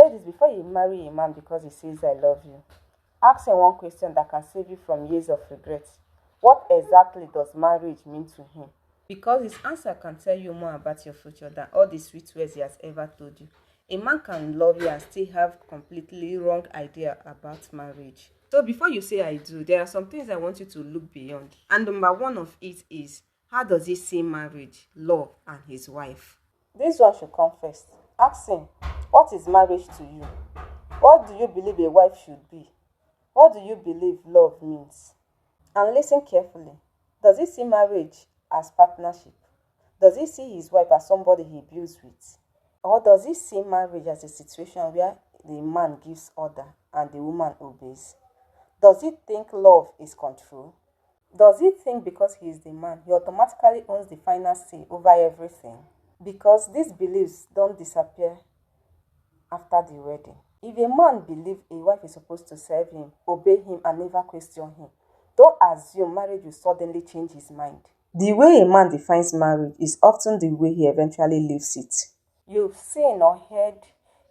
Ladies, before you marry a man because he says I love you, ask him one question that can save you from years of regret. What exactly does marriage mean to him? Because his answer can tell you more about your future than all the sweet words he has ever told you. A man can love you and still have completely wrong idea about marriage. So before you say I do, there are some things I want you to look beyond. And number one of it is, how does he see marriage, love, and his wife? This one should come first. Ask him, what is marriage to you? What do you believe a wife should be? What do you believe love means? And listen carefully. Does he see marriage as partnership? Does he see his wife as somebody he builds with? Or does he see marriage as a situation where the man gives order and the woman obeys? Does he think love is control? Does he think because he is the man, he automatically owns the final say over everything? Because these beliefs don't disappear after the wedding. If a man believes a wife is supposed to serve him, obey him, and never question him, don't assume marriage will suddenly change his mind. The way a man defines marriage is often the way he eventually lives it. You've seen or heard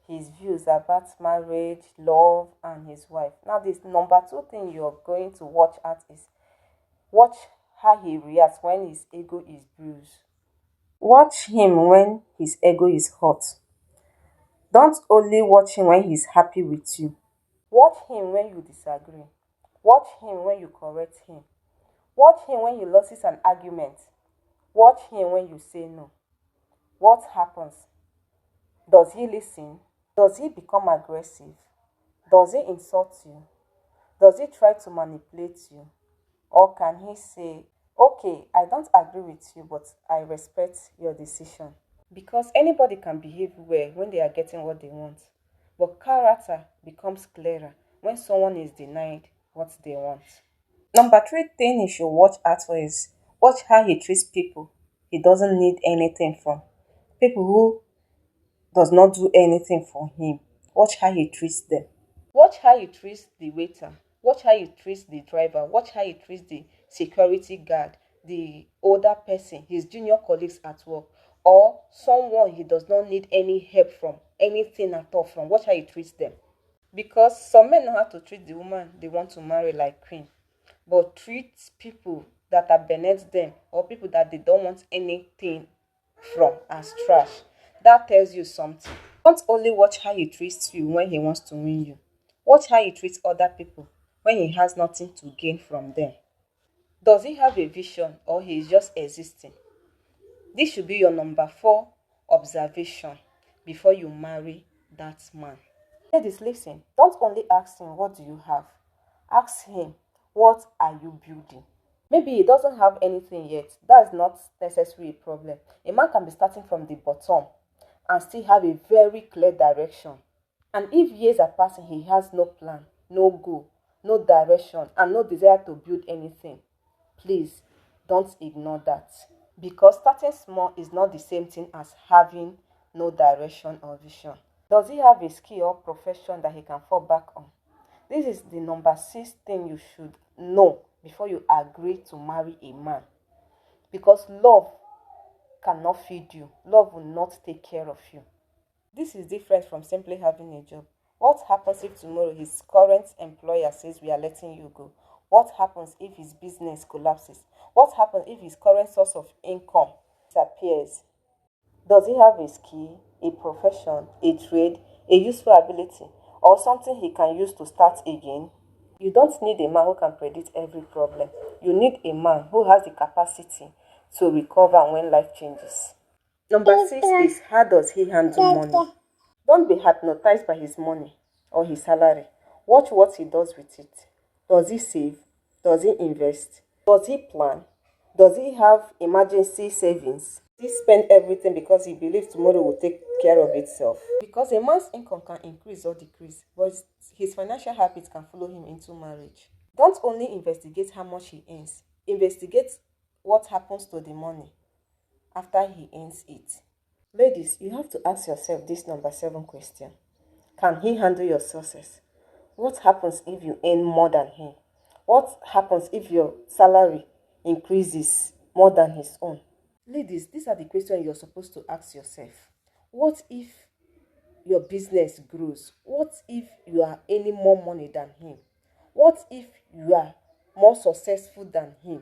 his views about marriage, love, and his wife. Now, this number two thing you're going to watch at is watch how he reacts when his ego is bruised. Watch him when his ego is hurt. Don't only watch him when he's happy with you. Watch him when you disagree. Watch him when you correct him. Watch him when he loses an argument. Watch him when you say no. What happens? Does he listen? Does he become aggressive? Does he insult you? Does he try to manipulate you? Or can he say, okay, I don't agree with you, but I respect your decision? Because anybody can behave well when they are getting what they want. But character becomes clearer when someone is denied what they want. Number three thing you should watch out for is watch how he treats people he doesn't need anything from. People who does not do anything for him. Watch how he treats them. Watch how he treats the waiter. Watch how he treats the driver. Watch how he treats the security guard, the older person, his junior colleagues at work, or someone he does not need any help from, anything at all from. Watch how he treats them. Because some men know how to treat the woman they want to marry like queen, but treat people that are beneath them or people that they don't want anything from as trash. That tells you something. Don't only watch how he treats you when he wants to win you. Watch how he treats other people when he has nothing to gain from them. Does he have a vision or he is just existing? This should be your number 4 observation before you marry that man. Ladies, listen. Don't only ask him, what do you have? Ask him, what are you building? Maybe he doesn't have anything yet. That's not necessarily a problem. A man can be starting from the bottom and still have a very clear direction. And if years are passing, he has no plan, no goal, no direction, and no desire to build anything, please don't ignore that. Because starting small is not the same thing as having no direction or vision. Does he have a skill or profession that he can fall back on? This is the number 6 thing you should know before you agree to marry a man. Because love cannot feed you. Love will not take care of you. This is different from simply having a job. What happens if tomorrow his current employer says we are letting you go? What happens if his business collapses? What happens if his current source of income disappears? Does he have a skill, a profession, a trade, a useful ability, or something he can use to start again? You don't need a man who can predict every problem. You need a man who has the capacity to recover when life changes. Number 6 is, how does he handle money? Don't be hypnotized by his money or his salary. Watch what he does with it. Does he save? Does he invest? Does he plan? Does he have emergency savings? Does he spend everything because he believes tomorrow will take care of itself? Because a man's income can increase or decrease, but his financial habits can follow him into marriage. Don't only investigate how much he earns. Investigate what happens to the money after he earns it. Ladies, you have to ask yourself this number 7 question. Can he handle your success? What happens if you earn more than him? What happens if your salary increases more than his own? Ladies, these are the questions you're supposed to ask yourself. What if your business grows? What if you are earning more money than him? What if you are more successful than him?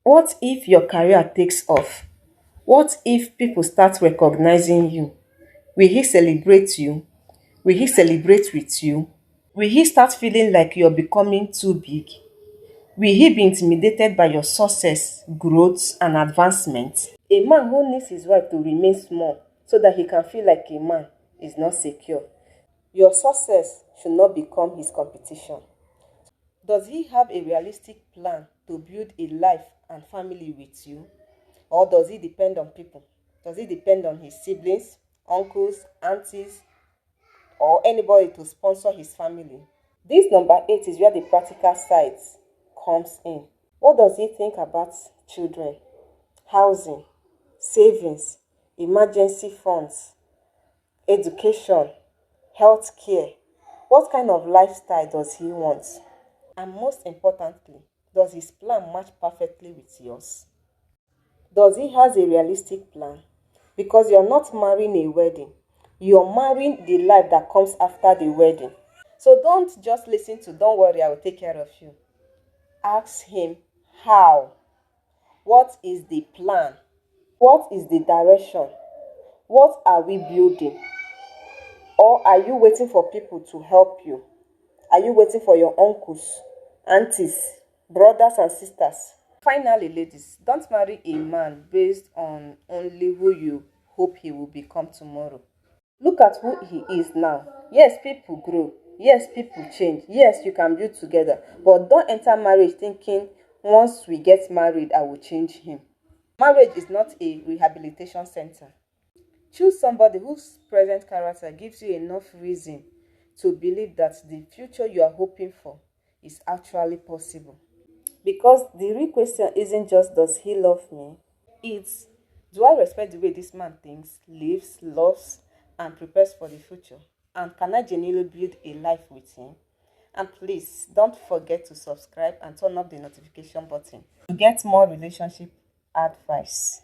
What if your career takes off? What if people start recognizing you? Will he celebrate you? Will he celebrate with you? Will he start feeling like you're becoming too big? Will he be intimidated by your success, growth, and advancement? A man who needs his wife to remain small so that he can feel like a man is not secure. Your success should not become his competition. Does he have a realistic plan to build a life and family with you? Or does he depend on people? Does he depend on his siblings, uncles, aunties, or anybody to sponsor his family? This number 8 is where the practical side comes in. What does he think about children, housing, savings, emergency funds, education, health care? What kind of lifestyle does he want? And most importantly, does his plan match perfectly with yours? Does he has a realistic plan? Because you're not marrying a wedding. You're marrying the life that comes after the wedding. So don't just listen to, don't worry, I will take care of you. Ask him how. What is the plan? What is the direction? What are we building? Or are you waiting for people to help you? Are you waiting for your uncles, aunties, brothers, and sisters? Finally, ladies, don't marry a man based on only who you hope he will become tomorrow. Look at who he is now. Yes, people grow. Yes, people change. Yes, you can build together. But don't enter marriage thinking once we get married, I will change him. Marriage is not a rehabilitation center. Choose somebody whose present character gives you enough reason to believe that the future you are hoping for is actually possible. Because the real question isn't just does he love me? It's do I respect the way this man thinks, lives, loves, and prepares for the future? And can I genuinely build a life with him? And please don't forget to subscribe and turn up the notification button to get more relationship advice.